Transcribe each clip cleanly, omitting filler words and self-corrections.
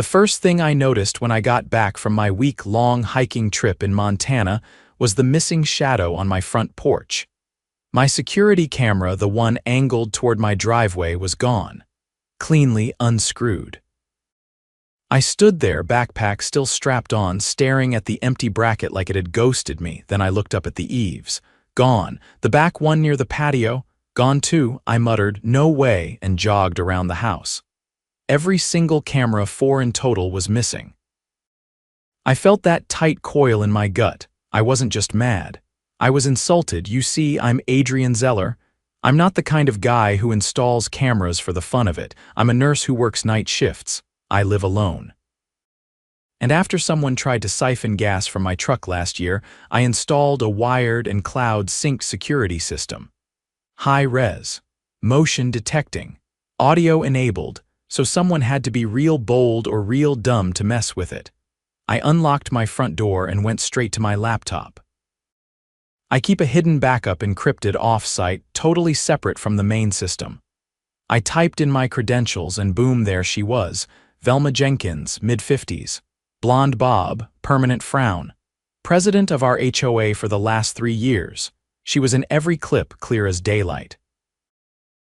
The first thing I noticed when I got back from my week-long hiking trip in Montana was the missing shadow on my front porch. My security camera, the one angled toward my driveway, was gone, cleanly unscrewed. I stood there, backpack still strapped on, staring at the empty bracket like it had ghosted me. Then I looked up at the eaves. Gone. The back one near the patio, gone too. I muttered, "No way," and jogged around the house. Every single camera, 4 in total, was missing. I felt that tight coil in my gut. I wasn't just mad. I was insulted. You see, I'm Adrian Zeller. I'm not the kind of guy who installs cameras for the fun of it. I'm a nurse who works night shifts. I live alone. And after someone tried to siphon gas from my truck last year, I installed a wired and cloud-synced security system. High-res, motion detecting, audio-enabled, so someone had to be real bold or real dumb to mess with it. I unlocked my front door and went straight to my laptop. I keep a hidden backup encrypted off-site, totally separate from the main system. I typed in my credentials and boom, there she was. Velma Jenkins, mid-50s. Blonde bob, permanent frown. President of our HOA for the last 3 years. She was in every clip, clear as daylight.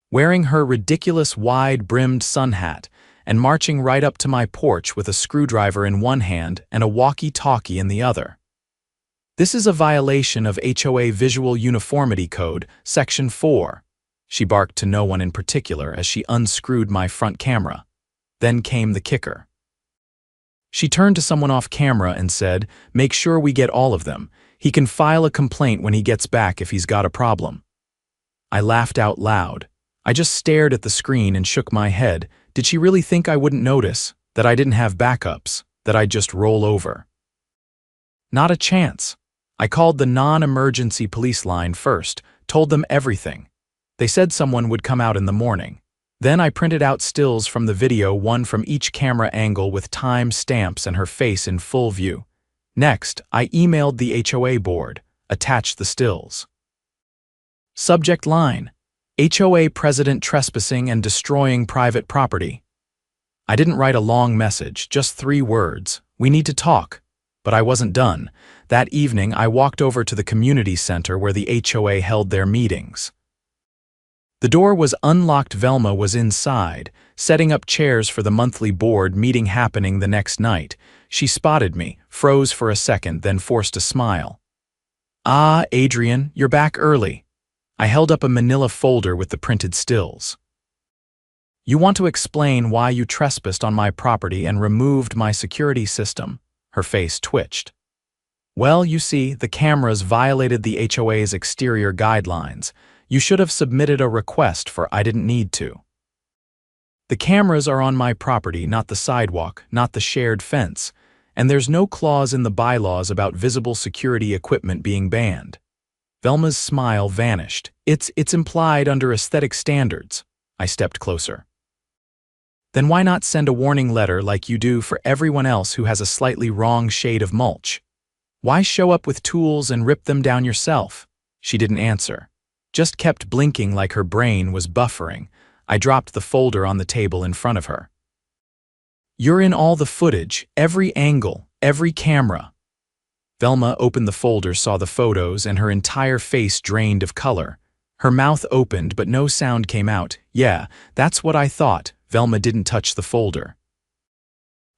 Wearing her ridiculous wide-brimmed sun hat and marching right up to my porch with a screwdriver in one hand and a walkie-talkie in the other. "This is a violation of HOA Visual Uniformity Code, Section 4, she barked to no one in particular as she unscrewed my front camera. Then came the kicker. She turned to someone off camera and said, "Make sure we get all of them. He can file a complaint when he gets back if he's got a problem." I laughed out loud. I just stared at the screen and shook my head. Did she really think I wouldn't notice, that I didn't have backups, that I'd just roll over? Not a chance. I called the non-emergency police line first, told them everything. They said someone would come out in the morning. Then I printed out stills from the video, one from each camera angle with time stamps and her face in full view. Next, I emailed the HOA board, attached the stills. Subject line: HOA president trespassing and destroying private property. I didn't write a long message, just 3 words. We need to talk. But I wasn't done. That evening, I walked over to the community center where the HOA held their meetings. The door was unlocked. Velma was inside, setting up chairs for the monthly board meeting happening the next night. She spotted me, froze for a second, then forced a smile. "Ah, Adrian, you're back early." I held up a manila folder with the printed stills. "You want to explain why you trespassed on my property and removed my security system?" Her face twitched. "Well, you see, the cameras violated the HOA's exterior guidelines. You should have submitted a request for I didn't need to. The cameras are on my property, not the sidewalk, not the shared fence, and there's no clause in the bylaws about visible security equipment being banned." Velma's smile vanished. It's implied under aesthetic standards." I stepped closer. "Then why not send a warning letter like you do for everyone else who has a slightly wrong shade of mulch? Why show up with tools and rip them down yourself?" She didn't answer, just kept blinking like her brain was buffering. I dropped the folder on the table in front of her. "You're in all the footage, every angle, every camera." Velma opened the folder, saw the photos, and her entire face drained of color. Her mouth opened, but no sound came out. "Yeah, that's what I thought." Velma didn't touch the folder.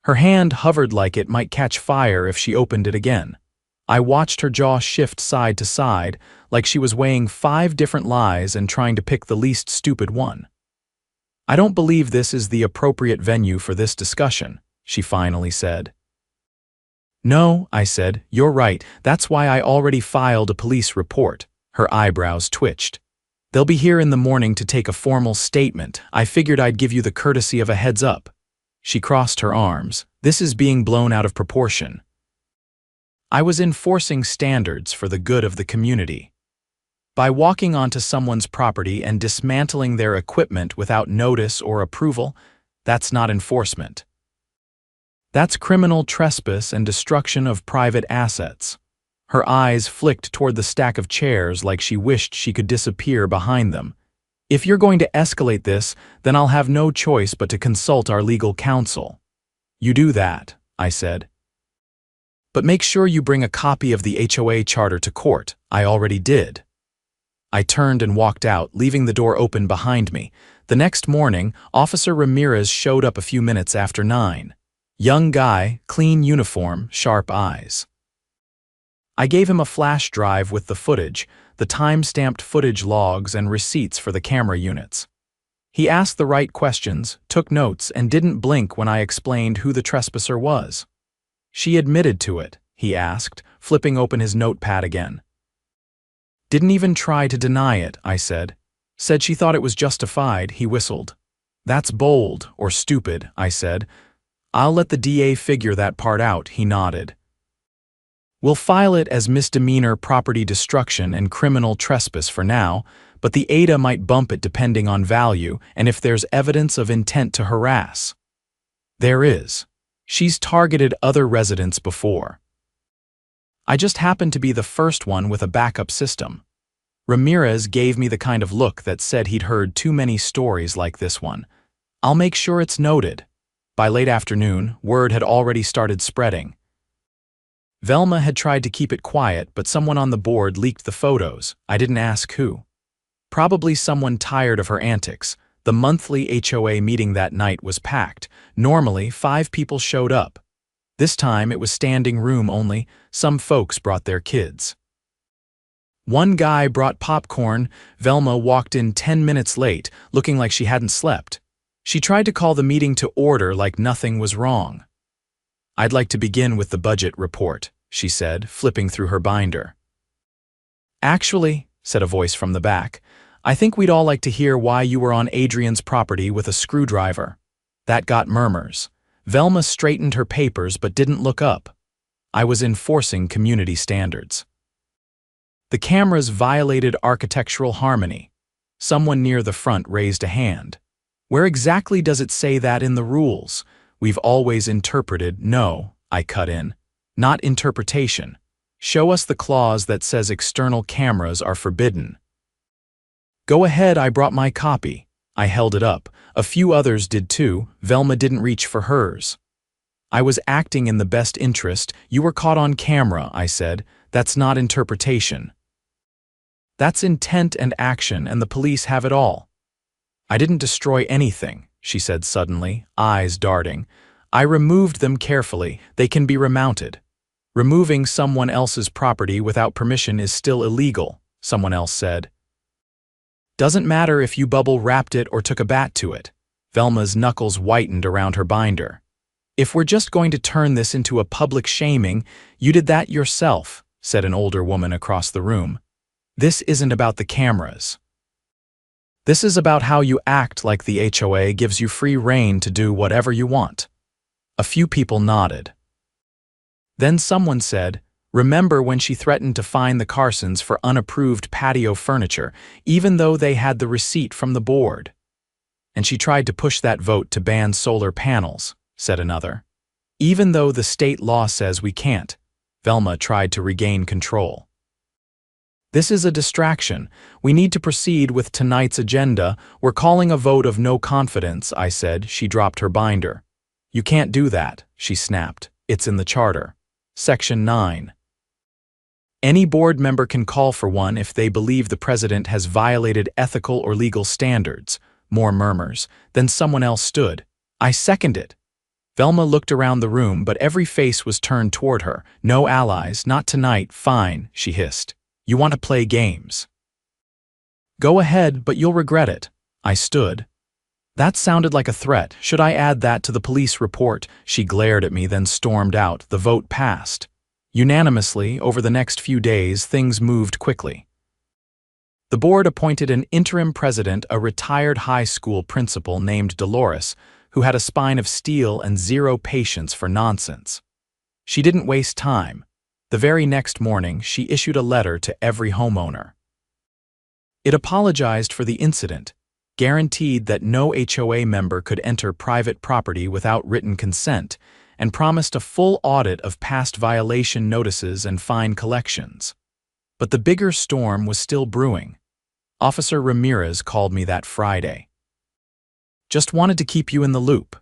Her hand hovered like it might catch fire if she opened it again. I watched her jaw shift side to side, like she was weighing 5 different lies and trying to pick the least stupid one. "I don't believe this is the appropriate venue for this discussion," she finally said. "No," I said, "you're right. That's why I already filed a police report." Her eyebrows twitched. "They'll be here in the morning to take a formal statement. I figured I'd give you the courtesy of a heads up." She crossed her arms. "This is being blown out of proportion." I was enforcing standards for the good of the community. By walking onto someone's property and dismantling their equipment without notice or approval, that's not enforcement. That's criminal trespass and destruction of private assets. Her eyes flicked toward the stack of chairs like she wished she could disappear behind them. "If you're going to escalate this, then I'll have no choice but to consult our legal counsel." You do that, I said. But make sure you bring a copy of the HOA charter to court. I already did. I turned and walked out, leaving the door open behind me. The next morning, Officer Ramirez showed up a few minutes after 9. Young guy, clean uniform, sharp eyes. I gave him a flash drive with the footage, the time-stamped footage logs and receipts for the camera units. He asked the right questions, took notes, and didn't blink when I explained who the trespasser was. She admitted to it, he asked, flipping open his notepad again. Didn't even try to deny it, I said. Said she thought it was justified, he whistled. That's bold, or stupid, I said. I'll let the DA figure that part out, he nodded. We'll file it as misdemeanor property destruction and criminal trespass for now, but the ADA might bump it depending on value and if there's evidence of intent to harass. There is. She's targeted other residents before. I just happened to be the first one with a backup system. Ramirez gave me the kind of look that said he'd heard too many stories like this one. I'll make sure it's noted. By late afternoon, word had already started spreading. Velma had tried to keep it quiet, but someone on the board leaked the photos. I didn't ask who. Probably someone tired of her antics. The monthly HOA meeting that night was packed. Normally, 5 people showed up. This time, it was standing room only. Some folks brought their kids. One guy brought popcorn. Velma walked in 10 minutes late, looking like she hadn't slept. She tried to call the meeting to order like nothing was wrong. I'd like to begin with the budget report, she said, flipping through her binder. Actually, said a voice from the back, I think we'd all like to hear why you were on Adrian's property with a screwdriver. That got murmurs. Velma straightened her papers but didn't look up. I was enforcing community standards. The cameras violated architectural harmony. Someone near the front raised a hand. Where exactly does it say that in the rules? We've always interpreted, no, I cut in. Not interpretation. Show us the clause that says external cameras are forbidden. Go ahead, I brought my copy. I held it up. A few others did too. Velma didn't reach for hers. I was acting in the best interest. You were caught on camera, I said. That's not interpretation. That's intent and action, and the police have it all. I didn't destroy anything, she said suddenly, eyes darting. I removed them carefully. They can be remounted. Removing someone else's property without permission is still illegal, someone else said. Doesn't matter if you bubble wrapped it or took a bat to it. Velma's knuckles whitened around her binder. If we're just going to turn this into a public shaming, you did that yourself, said an older woman across the room. This isn't about the cameras. This is about how you act like the HOA gives you free rein to do whatever you want. A few people nodded. Then someone said, remember when she threatened to fine the Carsons for unapproved patio furniture, even though they had the receipt from the board? And she tried to push that vote to ban solar panels, said another. Even though the state law says we can't, Velma tried to regain control. This is a distraction. We need to proceed with tonight's agenda. We're calling a vote of no confidence, I said. She dropped her binder. You can't do that, she snapped. It's in the charter. Section 9. Any board member can call for one if they believe the president has violated ethical or legal standards. More murmurs. Then someone else stood. I second it. Velma looked around the room, but every face was turned toward her. No allies, not tonight. Fine, she hissed. You want to play games. Go ahead, but you'll regret it. I stood. That sounded like a threat. Should I add that to the police report? She glared at me, then stormed out. The vote passed. Unanimously, over the next few days, things moved quickly. The board appointed an interim president, a retired high school principal named Dolores, who had a spine of steel and zero patience for nonsense. She didn't waste time. The very next morning, she issued a letter to every homeowner. It apologized for the incident, guaranteed that no HOA member could enter private property without written consent, and promised a full audit of past violation notices and fine collections. But the bigger storm was still brewing. Officer Ramirez called me that Friday. Just wanted to keep you in the loop.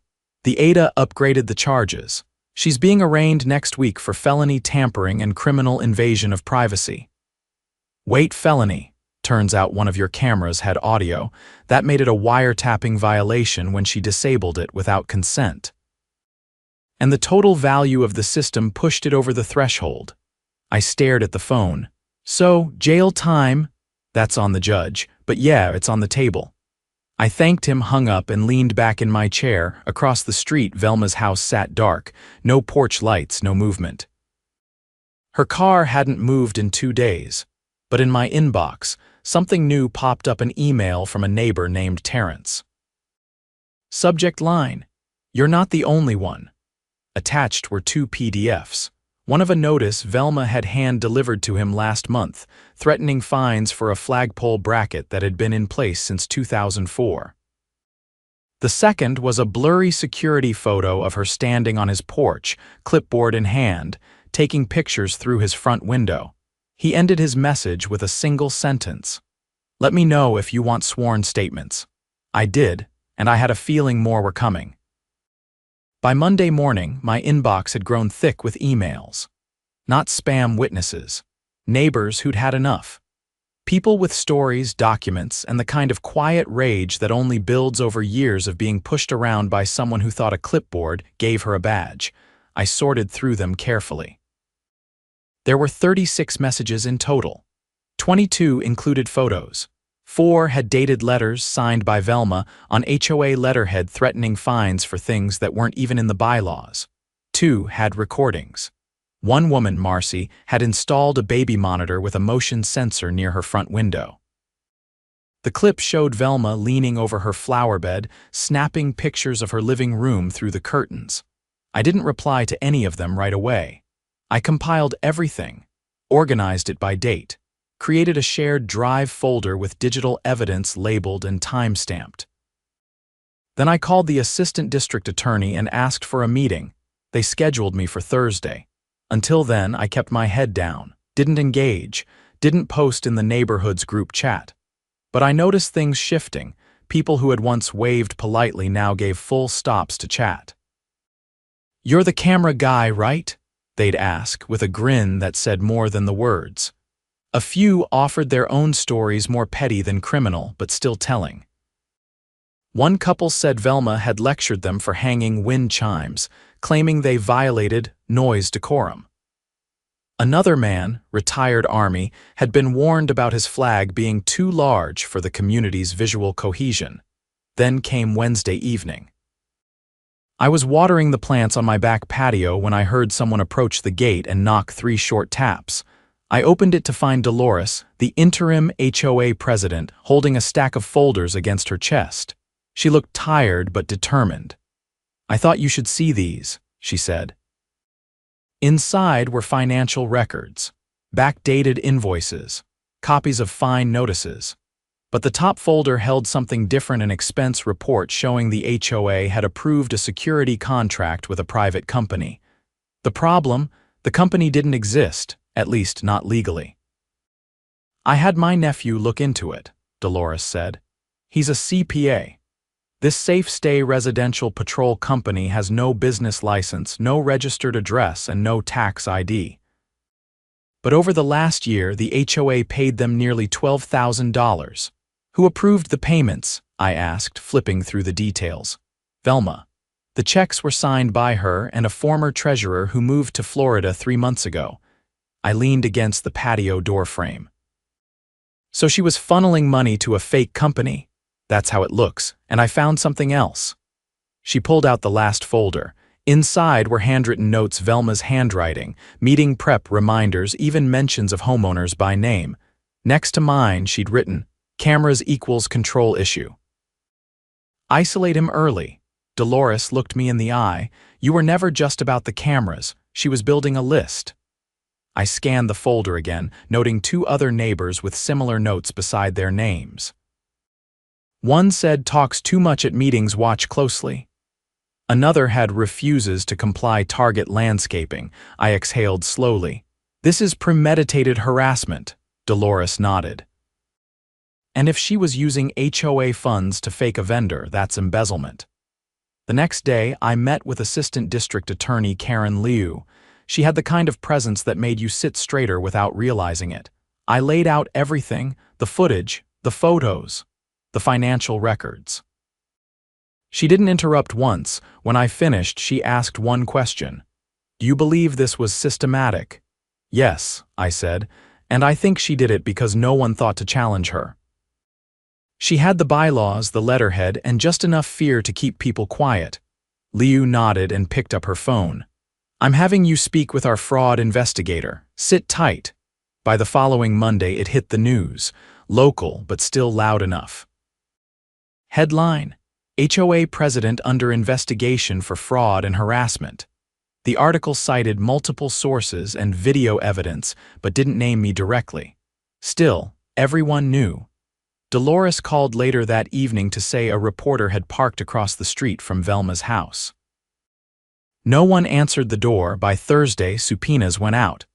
The ADA upgraded the charges. She's being arraigned next week for felony tampering and criminal invasion of privacy. Wait, felony. Turns out one of your cameras had audio. That made it a wiretapping violation when she disabled it without consent. And the total value of the system pushed it over the threshold. I stared at the phone. So, jail time? That's on the judge, but yeah, it's on the table. I thanked him, hung up, and leaned back in my chair. Across the street, Velma's house sat dark. No porch lights, no movement. Her car hadn't moved in 2 days. But in my inbox, something new popped up, an email from a neighbor named Terrence. Subject line: "You're not the only one." Attached were 2 PDFs. One of a notice Velma had hand-delivered to him last month, threatening fines for a flagpole bracket that had been in place since 2004. The second was a blurry security photo of her standing on his porch, clipboard in hand, taking pictures through his front window. He ended his message with a single sentence: "Let me know if you want sworn statements." I did, and I had a feeling more were coming. By Monday morning, my inbox had grown thick with emails. Not spam witnesses. Neighbors who'd had enough. People with stories, documents, and the kind of quiet rage that only builds over years of being pushed around by someone who thought a clipboard gave her a badge. I sorted through them carefully. There were 36 messages in total. 22 included photos. 4 had dated letters signed by Velma on HOA letterhead threatening fines for things that weren't even in the bylaws. 2 had recordings. One woman, Marcy, had installed a baby monitor with a motion sensor near her front window. The clip showed Velma leaning over her flower bed, snapping pictures of her living room through the curtains. I didn't reply to any of them right away. I compiled everything, organized it by date, created a shared drive folder with digital evidence labeled and time-stamped. Then I called the assistant district attorney and asked for a meeting. They scheduled me for Thursday. Until then, I kept my head down, didn't engage, didn't post in the neighborhood's group chat. But I noticed things shifting. People who had once waved politely now gave full stops to chat. "You're the camera guy, right?" they'd ask, with a grin that said more than the words. A few offered their own stories, more petty than criminal, but still telling. One couple said Velma had lectured them for hanging wind chimes, claiming they violated noise decorum. Another man, retired Army, had been warned about his flag being too large for the community's visual cohesion. Then came Wednesday evening. I was watering the plants on my back patio when I heard someone approach the gate and knock 3 short taps. I opened it to find Dolores, the interim HOA president, holding a stack of folders against her chest. She looked tired but determined. "I thought you should see these," she said. Inside were financial records, backdated invoices, copies of fine notices. But the top folder held something different, an expense report showing the HOA had approved a security contract with a private company. The problem? The company didn't exist. At least not legally. "I had my nephew look into it," Dolores said. "He's a CPA. This Safe Stay Residential Patrol Company has no business license, no registered address, and no tax ID. But over the last year, the HOA paid them nearly $12,000. Who approved the payments?" I asked, flipping through the details. "Velma. The checks were signed by her and a former treasurer who moved to Florida 3 months ago." I leaned against the patio door frame. "So she was funneling money to a fake company? That's how it looks, and I found something else." She pulled out the last folder. Inside were handwritten notes, Velma's handwriting, meeting prep reminders, even mentions of homeowners by name. Next to mine, she'd written, "Cameras equals control issue. Isolate him early." Dolores looked me in the eye. "You were never just about the cameras." She was building a list. I scanned the folder again, noting 2 other neighbors with similar notes beside their names. One said, "Talks too much at meetings, watch closely." Another had "refuses to comply, target landscaping." I exhaled slowly. "This is premeditated harassment." Dolores nodded. "And if she was using HOA funds to fake a vendor, that's embezzlement." The next day, I met with Assistant District Attorney Karen Liu. She had the kind of presence that made you sit straighter without realizing it. I laid out everything, the footage, the photos, the financial records. She didn't interrupt once. When I finished, she asked one question. "Do you believe this was systematic?" "Yes," I said, and I think she did it because no one thought to challenge her. She had the bylaws, the letterhead, and just enough fear to keep people quiet. Liu nodded and picked up her phone. "I'm having you speak with our fraud investigator. Sit tight." By the following Monday, it hit the news. Local, but still loud enough. Headline: HOA President under investigation for fraud and harassment. The article cited multiple sources and video evidence, but didn't name me directly. Still, everyone knew. Dolores called later that evening to say a reporter had parked across the street from Velma's house. No one answered the door. By Thursday, subpoenas went out.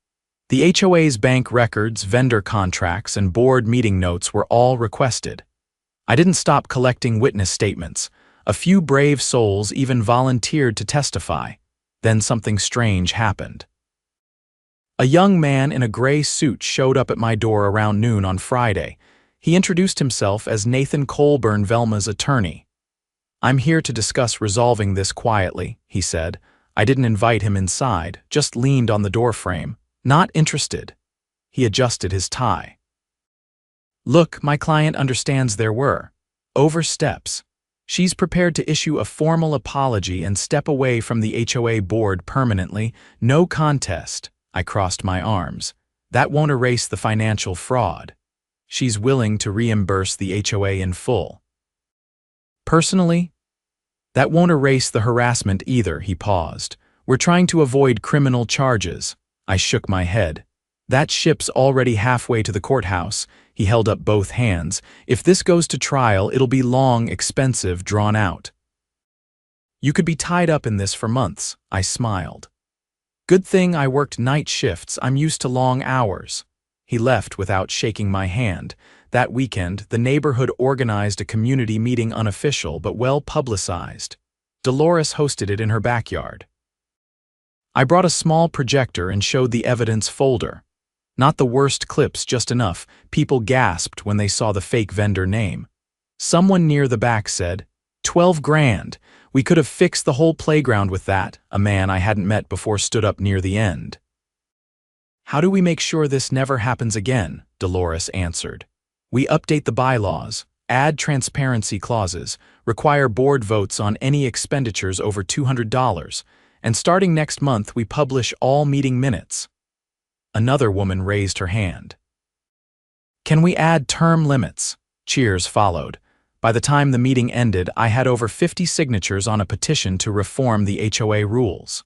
The HOA's bank records, vendor contracts, and board meeting notes were all requested. I didn't stop collecting witness statements. A few brave souls even volunteered to testify. Then something strange happened. A young man in a gray suit showed up at my door around noon on Friday. He introduced himself as Nathan Colburn, Velma's attorney. "I'm here to discuss resolving this quietly," he said. I didn't invite him inside, just leaned on the doorframe. Not interested. He adjusted his tie. "Look, my client understands there were oversteps. She's prepared to issue a formal apology and step away from the HOA board permanently. No contest." I crossed my arms. "That won't erase the financial fraud. She's willing to reimburse the HOA in full." "Personally, that won't erase the harassment either," he paused. "We're trying to avoid criminal charges." I shook my head. "That ship's already halfway to the courthouse." He held up both hands. "If this goes to trial, it'll be long, expensive, drawn out. You could be tied up in this for months." I smiled. "Good thing I worked night shifts. I'm used to long hours." He left without shaking my hand. That weekend, the neighborhood organized a community meeting, unofficial but well publicized. Dolores hosted it in her backyard. I brought a small projector and showed the evidence folder. Not the worst clips, just enough. People gasped when they saw the fake vendor name. Someone near the back said, "12 grand. We could have fixed the whole playground with that." A man I hadn't met before stood up near the end. "How do we make sure this never happens again?" Dolores answered. "We update the bylaws, add transparency clauses, require board votes on any expenditures over $200, and starting next month we publish all meeting minutes." Another woman raised her hand. "Can we add term limits?" Cheers followed. By the time the meeting ended, I had over 50 signatures on a petition to reform the HOA rules.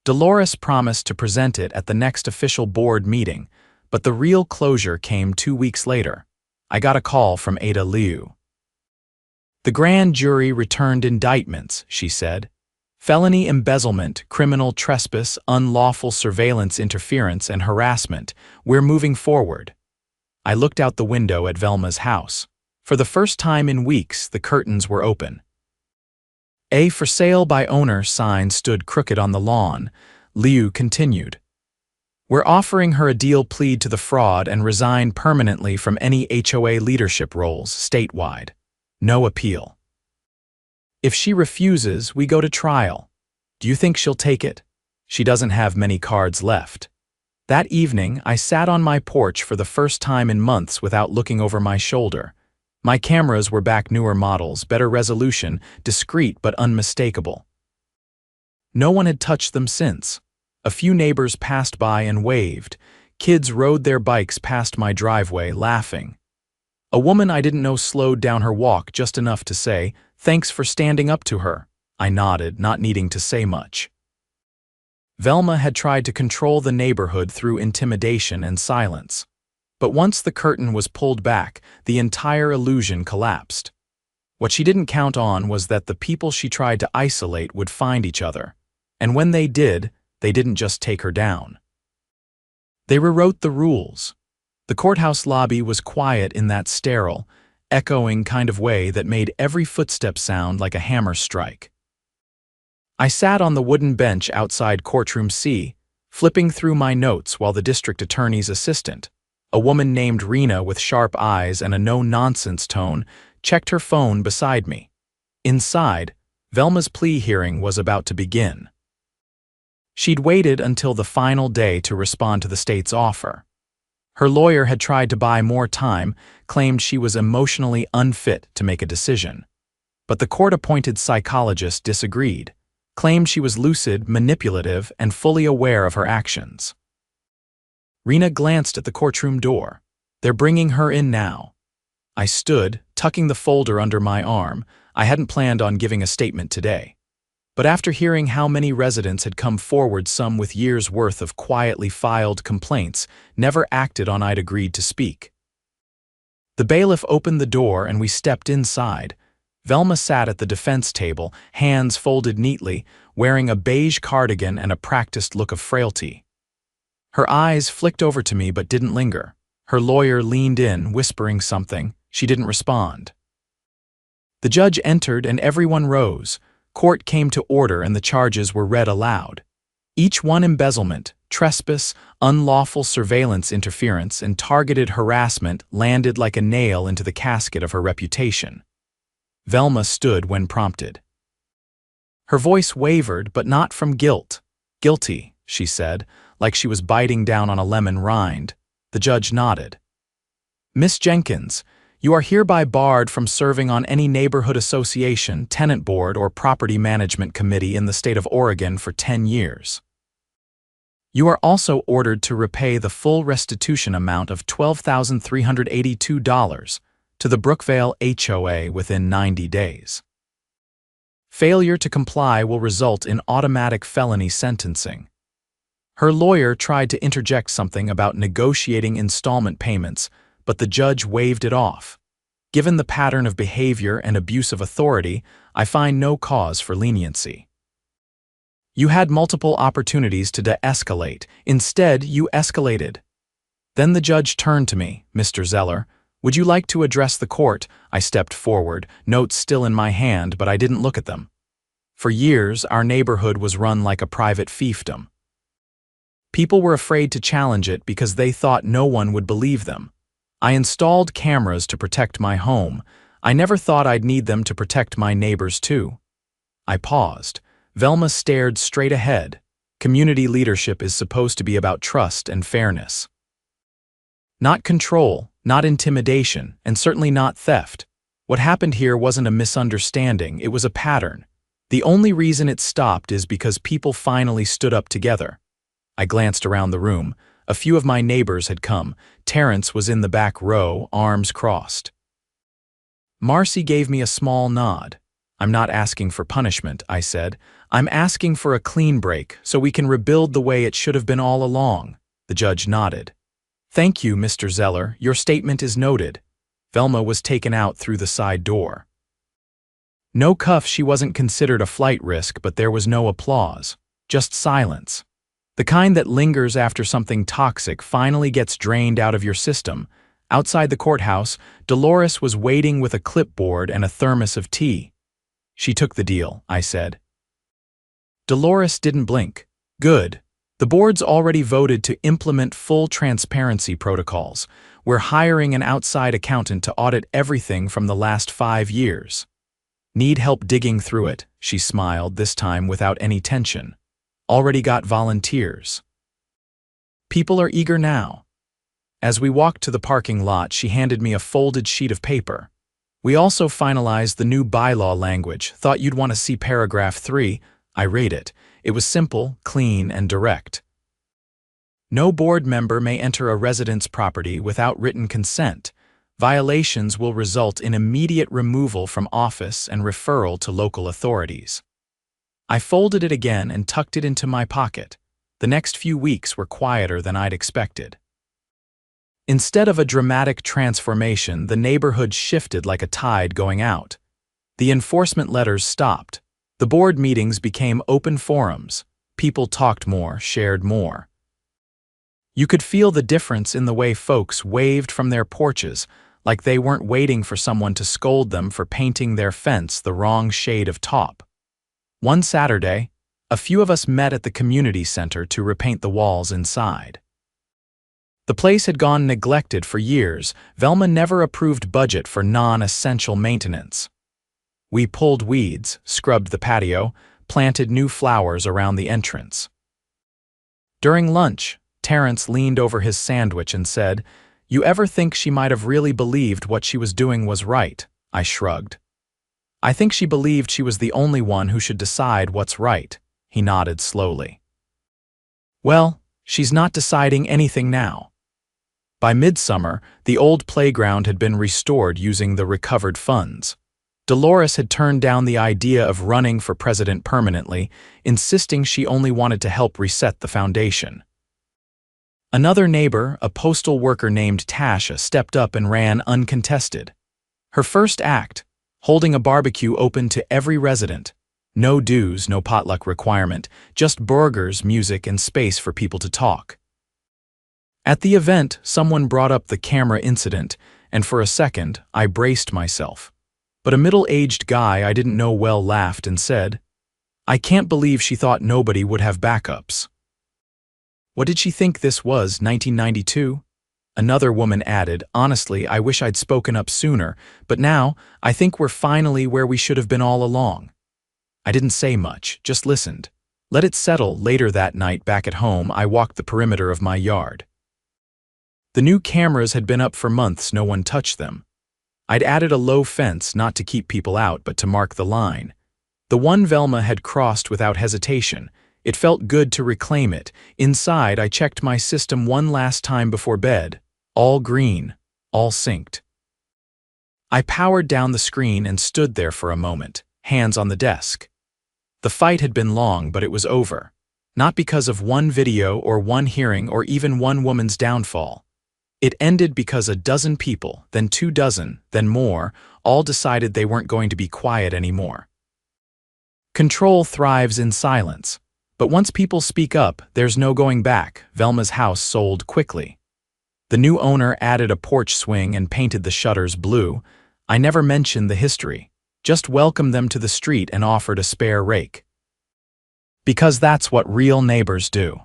Dolores promised to present it at the next official board meeting, but the real closure came 2 weeks later. I got a call from Ada Liu. "The grand jury returned indictments," she said. "Felony embezzlement, criminal trespass, unlawful surveillance interference, and harassment. We're moving forward." I looked out the window at Velma's house. For the first time in weeks, the curtains were open. A "for sale by owner" sign stood crooked on the lawn. Liu continued. "We're offering her a deal plead to the fraud and resign permanently from any HOA leadership roles statewide. No appeal. If she refuses, we go to trial. Do you think she'll take it? She doesn't have many cards left." That evening, I sat on my porch for the first time in months without looking over my shoulder. My cameras were back, newer models, better resolution, discreet but unmistakable. No one had touched them since. A few neighbors passed by and waved. Kids rode their bikes past my driveway, laughing. A woman I didn't know slowed down her walk just enough to say, "Thanks for standing up to her." I nodded, not needing to say much. Velma had tried to control the neighborhood through intimidation and silence. But once the curtain was pulled back, the entire illusion collapsed. What she didn't count on was that the people she tried to isolate would find each other. And when they did, they didn't just take her down. They rewrote the rules. The courthouse lobby was quiet in that sterile, echoing kind of way that made every footstep sound like a hammer strike. I sat on the wooden bench outside courtroom C, flipping through my notes while the district attorney's assistant, a woman named Rena with sharp eyes and a no-nonsense tone, checked her phone beside me. Inside, Velma's plea hearing was about to begin. She'd waited until the final day to respond to the state's offer. Her lawyer had tried to buy more time, claimed she was emotionally unfit to make a decision. But the court-appointed psychologist disagreed, claimed she was lucid, manipulative, and fully aware of her actions. Rena glanced at the courtroom door. They're bringing her in now. I stood, tucking the folder under my arm. I hadn't planned on giving a statement today. But after hearing how many residents had come forward, some with years' worth of quietly filed complaints, never acted on, I'd agreed to speak. The bailiff opened the door and we stepped inside. Velma sat at the defense table, hands folded neatly, wearing a beige cardigan and a practiced look of frailty. Her eyes flicked over to me but didn't linger. Her lawyer leaned in, whispering something. She didn't respond. The judge entered and everyone rose. Court came to order and the charges were read aloud. Each one: embezzlement, trespass, unlawful surveillance interference, and targeted harassment landed like a nail into the casket of her reputation. Velma stood when prompted. Her voice wavered, but not from guilt. "Guilty," she said, like she was biting down on a lemon rind. The judge nodded. "Miss Jenkins, you are hereby barred from serving on any neighborhood association, tenant board, or property management committee in the state of Oregon for 10 years. You are also ordered to repay the full restitution amount of $12,382 to the Brookvale HOA within 90 days. Failure to comply will result in automatic felony sentencing." Her lawyer tried to interject something about negotiating installment payments, but the judge waved it off. Given the pattern of behavior and abuse of authority, I find no cause for leniency. You had multiple opportunities to de-escalate. Instead, you escalated. Then the judge turned to me. "Mr. Zeller, would you like to address the court?" I stepped forward, notes still in my hand, but I didn't look at them. For years, our neighborhood was run like a private fiefdom. People were afraid to challenge it because they thought no one would believe them. I installed cameras to protect my home. I never thought I'd need them to protect my neighbors too. I paused. Velma stared straight ahead. Community leadership is supposed to be about trust and fairness. Not control, not intimidation, and certainly not theft. What happened here wasn't a misunderstanding, it was a pattern. The only reason it stopped is because people finally stood up together. I glanced around the room. A few of my neighbors had come. Terrence was in the back row, arms crossed. Marcy gave me a small nod. "I'm not asking for punishment," I said. "I'm asking for a clean break so we can rebuild the way it should have been all along." The judge nodded. "Thank you, Mr. Zeller. Your statement is noted." Velma was taken out through the side door. No cuff, she wasn't considered a flight risk, but there was no applause. Just silence. The kind that lingers after something toxic finally gets drained out of your system. Outside the courthouse, Dolores was waiting with a clipboard and a thermos of tea. "She took the deal," I said. Dolores didn't blink. "Good. The board's already voted to implement full transparency protocols. We're hiring an outside accountant to audit everything from the last 5 years. Need help digging through it?" She smiled, this time without any tension. "Already got volunteers." People are eager now. As we walked to the parking lot, she handed me a folded sheet of paper. "We also finalized the new bylaw language. Thought you'd want to see paragraph 3. I read it. It was simple, clean, and direct. No board member may enter a resident's property without written consent. Violations will result in immediate removal from office and referral to local authorities. I folded it again and tucked it into my pocket. The next few weeks were quieter than I'd expected. Instead of a dramatic transformation, the neighborhood shifted like a tide going out. The enforcement letters stopped. The board meetings became open forums. People talked more, shared more. You could feel the difference in the way folks waved from their porches, like they weren't waiting for someone to scold them for painting their fence the wrong shade of taupe. One Saturday, A few of us met at the community center to repaint the walls inside. The place had gone neglected for years. Velma never approved budget for non-essential maintenance. We pulled weeds, scrubbed the patio, planted new flowers around the entrance. During lunch, Terrence leaned over his sandwich and said, "You ever think she might have really believed what she was doing was right?" I shrugged. "I think she believed she was the only one who should decide what's right." He nodded slowly. "Well, she's not deciding anything now." By midsummer, the old playground had been restored using the recovered funds. Dolores had turned down the idea of running for president permanently, insisting she only wanted to help reset the foundation. Another neighbor, a postal worker named Tasha, stepped up and ran uncontested. Her first act, holding a barbecue open to every resident. No dues, no potluck requirement, just burgers, music, and space for people to talk. At the event, someone brought up the camera incident, and for a second, I braced myself. But a middle-aged guy I didn't know well laughed and said, "I can't believe she thought nobody would have backups." "What did she think this was, 1992? Another woman added, "Honestly, I wish I'd spoken up sooner, but now I think we're finally where we should have been all along." I didn't say much, just listened. Let it settle. Later that night, back at home, I walked the perimeter of my yard. The new cameras had been up for months, no one touched them. I'd added a low fence, not to keep people out, but to mark the line. The one Velma had crossed without hesitation. It felt good to reclaim it. Inside, I checked my system one last time before bed. All green, all synced. I powered down the screen and stood there for a moment, hands on the desk. The fight had been long, but it was over. Not because of one video or one hearing or even one woman's downfall. It ended because a dozen people, then 2 dozen, then more, all decided they weren't going to be quiet anymore. Control thrives in silence. But once people speak up, there's no going back. Velma's house sold quickly. The new owner added a porch swing and painted the shutters blue. I never mentioned the history, just welcomed them to the street and offered a spare rake. Because that's what real neighbors do.